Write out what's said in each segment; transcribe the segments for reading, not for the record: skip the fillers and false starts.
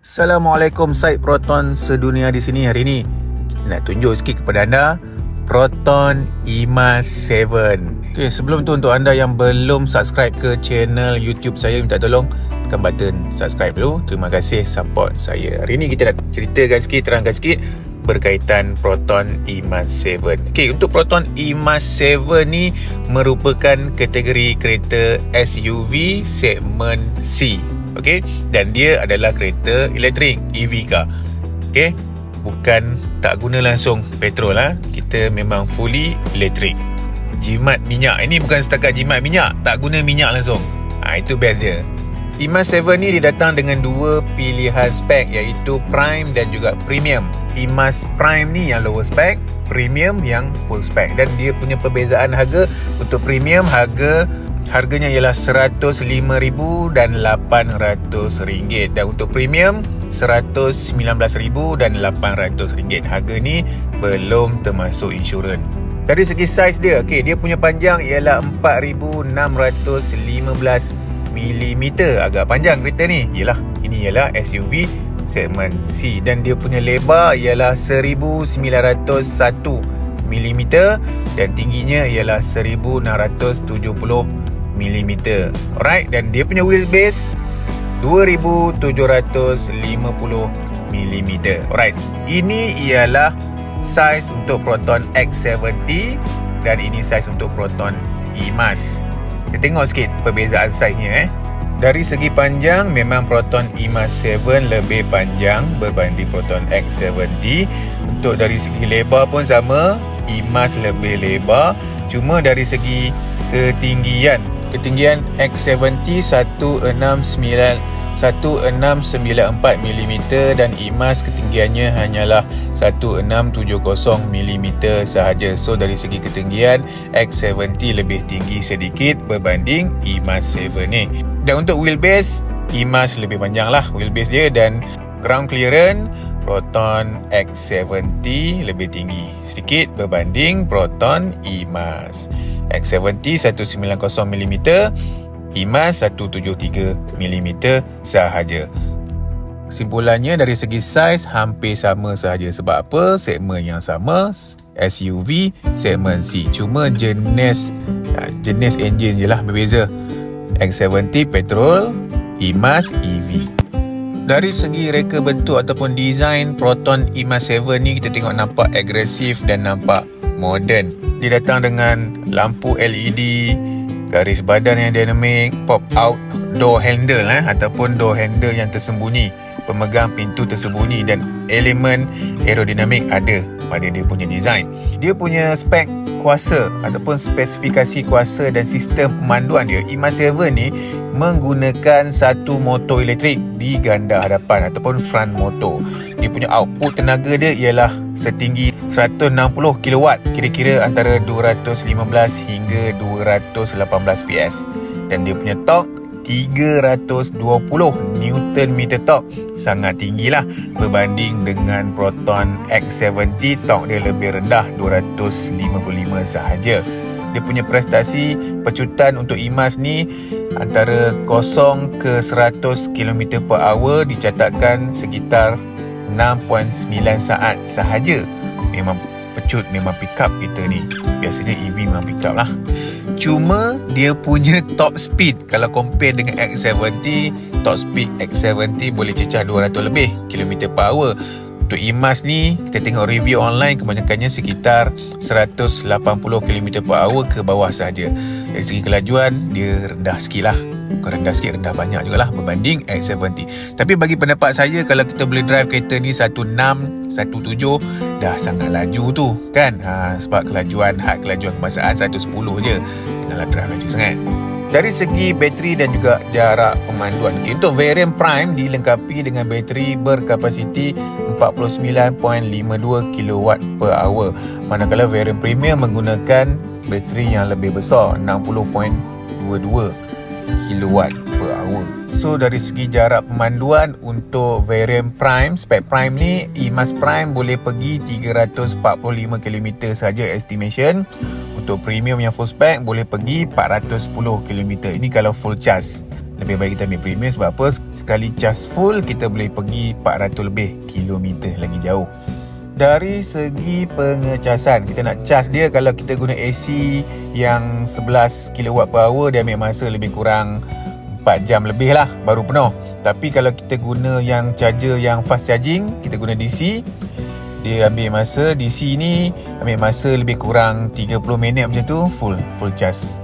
Assalamualaikum, Syed Proton sedunia di sini. Hari ini nak tunjuk sikit kepada anda Proton EMAS 7. Okay, sebelum tu untuk anda yang belum subscribe ke channel YouTube saya, minta tolong tekan button subscribe dulu. Terima kasih support saya. Hari ini kita nak ceritakan sikit, terangkan sikit berkaitan Proton EMAS 7. Okay, untuk Proton EMAS 7 ni merupakan kategori kereta SUV segmen C. Okay, dan dia adalah kereta elektrik, EV car. Okay, bukan tak guna langsung petrol lah. Kita memang fully elektrik. Jimat minyak, ini bukan setakat jimat minyak, tak guna minyak langsung. Itu best dia. EMAS 7 ni dia datang dengan dua pilihan spek, iaitu Prime dan juga Premium. EMAS Prime ni yang lower spek, Premium yang full spek. Dan dia punya perbezaan harga. Untuk Premium harganya ialah RM105,800 dan untuk Premium RM119,800. Harga ni belum termasuk insurans. Dari segi saiz dia, dia punya panjang ialah 4,615mm. Agak panjang kereta ni. Ini ialah SUV segmen C, dan dia punya lebar ialah 1,901mm dan tingginya ialah 1,670mm. Alright, dan dia punya wheelbase 2,750mm. Alright, ini ialah saiz untuk Proton X70 dan ini saiz untuk Proton EMAS. Kita tengok sikit perbezaan saiznya. Dari segi panjang, memang Proton EMAS 7 lebih panjang berbanding Proton X70. Untuk dari segi lebar pun sama, EMAS lebih lebar. Cuma dari segi ketinggian X70 1694mm dan EMAS ketinggiannya hanyalah 1670mm sahaja. So dari segi ketinggian, X70 lebih tinggi sedikit berbanding EMAS 7 ni. Dan untuk wheelbase, EMAS lebih panjang lah wheelbase dia, dan ground clearance Proton X70 lebih tinggi sedikit berbanding Proton EMAS. X70 190mm, EMAS 173mm sahaja. Kesimpulannya, dari segi saiz hampir sama sahaja. Sebab apa? Segmen yang sama, SUV segmen C. Cuma jenis enjin je lah berbeza. X70 petrol, EMAS EV. Dari segi reka bentuk ataupun design Proton EMAS 7 ni, kita tengok nampak agresif dan nampak moden. Dia datang dengan lampu LED, garis badan yang dinamik, pop out door handle ataupun door handle yang tersembunyi, pemegang pintu tersembunyi, dan elemen aerodinamik ada pada dia punya design. Dia punya spek kuasa ataupun spesifikasi kuasa dan sistem pemanduan dia, EMAS 7 ni menggunakan satu motor elektrik di ganda hadapan ataupun front motor. Dia punya output tenaga dia ialah setinggi 160 kW, kira-kira antara 215 hingga 218 PS. Dan dia punya torque 320 Nm torque, sangat tinggi lah berbanding dengan Proton X70. Torque dia lebih rendah, 255 sahaja. Dia punya prestasi pecutan untuk EMAS ni antara 0 ke 100 km/h dicatatkan sekitar 6.9 saat sahaja. Memang pecut, memang pick up kereta ni. Biasanya EV memang pick up lah. Cuma dia punya top speed, kalau compare dengan X70, top speed X70 boleh cecah 200 lebih km/h. Untuk EMAS ni, kita tengok review online, kebanyakannya sekitar 180 km/h ke bawah saja. Dari segi kelajuan, dia rendah sikit lah. Bukan rendah sikit, rendah banyak jugalah berbanding X70. Tapi bagi pendapat saya, kalau kita boleh drive kereta ni 16, 17, dah sangat laju tu kan. Sebab kelajuan kebangsaan 110 je. Janganlah drive laju sangat. Dari segi bateri dan juga jarak pemanduan, untuk variant Prime dilengkapi dengan bateri berkapasiti 49.52 kWh, manakala variant Premium menggunakan bateri yang lebih besar, 60.22 kWh. So dari segi jarak pemanduan, untuk variant Prime, spek Prime ni, EMAS Prime boleh pergi 345 km saja estimation. Untuk Premium yang full spec boleh pergi 410 km. Ini kalau full charge. lebih baik kita ambil premium. Sebab apa? Sekali cas full kita boleh pergi 400 lebih kilometer lagi jauh. Dari segi pengecasan, kita nak cas dia, kalau kita guna AC yang 11 kWh, dia ambil masa lebih kurang 4 jam lebih lah baru penuh. Tapi kalau kita guna yang charger yang fast charging, kita guna DC, dia ambil masa, DC ni ambil masa lebih kurang 30 minit macam tu, full charge.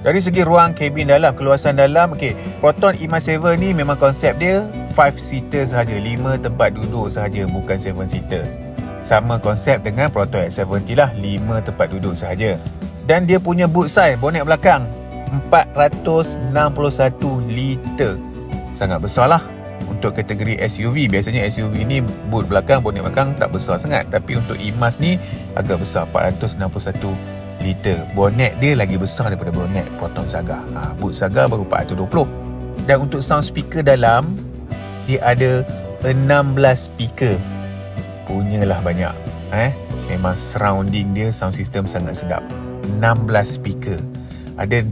Dari segi ruang kabin dalam, keluasan dalam, Proton E-MAS 7 ni memang konsep dia 5 seater sahaja, 5 tempat duduk sahaja, bukan 7 seater. Sama konsep dengan Proton X70 lah, 5 tempat duduk sahaja. Dan dia punya boot size, bonet belakang 461 liter. Sangat besar lah untuk kategori SUV. Biasanya SUV ni boot belakang, bonet belakang tak besar sangat. Tapi untuk E-MAS ni agak besar, 461 liter. Bonet dia lagi besar daripada bonet Proton Saga. Boot Saga baru 420. Dan untuk sound speaker dalam, dia ada 16 speaker. Punyalah banyak. Memang surrounding dia, sound system sangat sedap. 16 speaker. Ada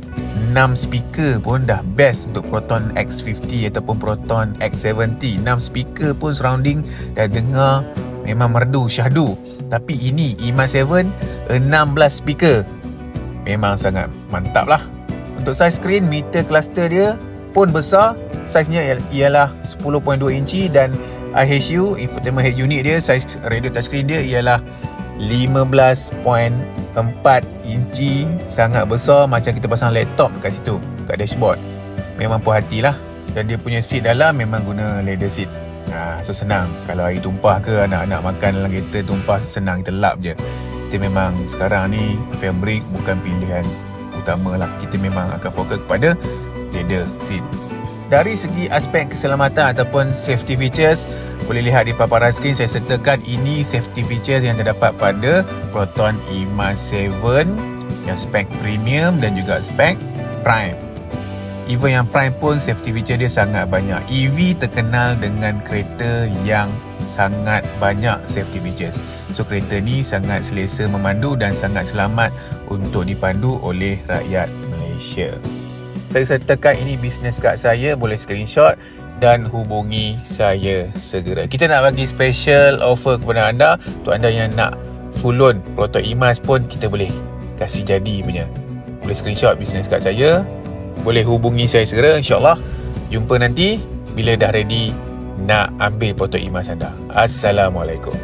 6 speaker pun dah best untuk Proton X50 ataupun Proton X70. 6 speaker pun surrounding dah dengar memang merdu, syahdu. Tapi ini E-MAS 7, 16 speaker. Memang sangat mantap lah. Untuk size screen, meter cluster dia pun besar. Saiznya ialah 10.2 inci dan IHU, Infotainment Head Unit dia, saiz radio touchscreen dia ialah 15.4 inci. Sangat besar, macam kita pasang laptop kat situ, kat dashboard. Memang puas hatilah. Dan dia punya seat dalam memang guna leather seat. So senang. Kalau air tumpah ke, anak-anak makan dalam kereta tumpah, senang kita lap je. Kita memang sekarang ni fabric bukan pilihan utama lah. Kita memang akan fokus kepada leather seat. Dari segi aspek keselamatan ataupun safety features, boleh lihat di paparan skrin saya sertakan ini safety features yang terdapat pada Proton E-MAS 7 yang spek premium dan juga spek prime. Even yang prime pun safety feature dia sangat banyak. EV terkenal dengan kereta yang sangat banyak safety features. So kereta ni sangat selesa memandu dan sangat selamat untuk dipandu oleh rakyat Malaysia. Saya sertakan ini business card saya, boleh screenshot dan hubungi saya segera. Kita nak bagi special offer kepada anda. Untuk anda yang nak full loan Proton E-MAS pun kita boleh kasih jadi punya. Boleh screenshot business card saya, boleh hubungi saya segera. InsyaAllah jumpa nanti bila dah ready nak ambil Proton E-MAS anda. Assalamualaikum.